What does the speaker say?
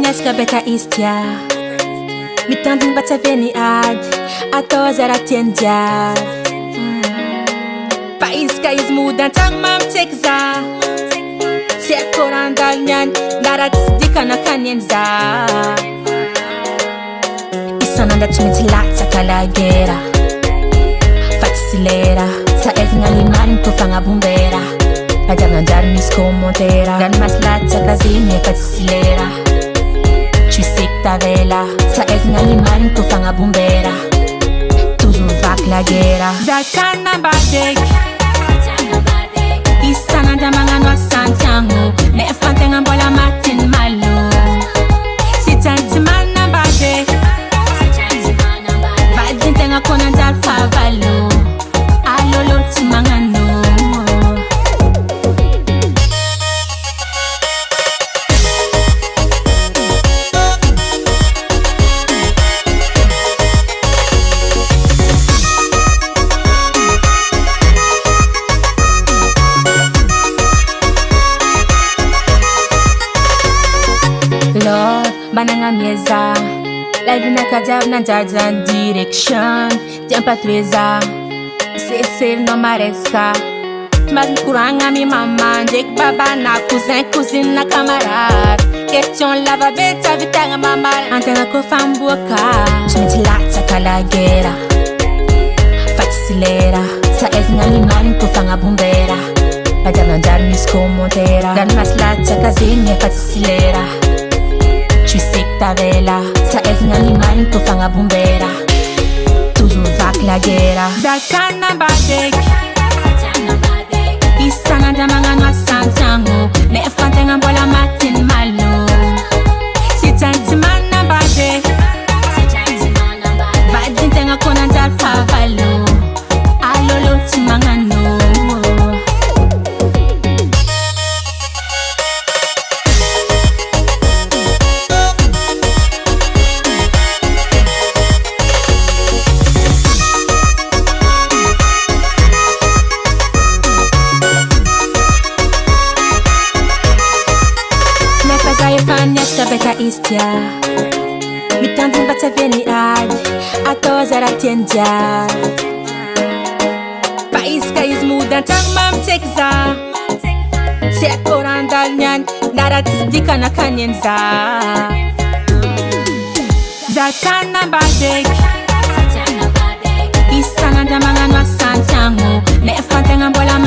Agnieszka beka istja Mitanding bataveni ad Ato zara tiendia Paiska izmudan tang mam tekza Tiek korandal nyan Narat dika na kanyenza Isananda tumitilata kalagera Fatisilera Sa ezingalimani tofanga bumbera Padang andar misko montera Dan maslata kazini fatisilera Chuisek ta vela Sa ezingalimani tofanga bumbera Toujours vac la guerra Zatana badek Isananda mangano santiango Ne fantenga bola matin malo Sitanti mana badek Vadintenga konandal favalo Alolo timangano Love, bananga mieza Live na kajab na jarjan direction Tempa treza Cecil no maresca Mas kuranga mi mama Jek baba na cousin na camarade Question lava beta vitanga mamal Antena ko fambuaka Tumitilata kalagera Fatisilera Sa ezinga limani kufanga bumbera Padang andar misko montera Dan maslata kazini fatisilera Chuisek ta vela Sa ezinga limani tofanga bumbera Toujours vac la guerra Zatana badek Isananda mangano santiango Ne fantenga bola matin malo Sitanti mana badek Vadintenga konandal favalo Alolo timangano Agnieszka beka istja Mitanding bataveni ad Ato zara tiendia Paiska izmudan tang mam tekza Tiek korandal nyan Narat dika na kanyenza Zatana badek Isananda mangano santiango Ne fantenga bola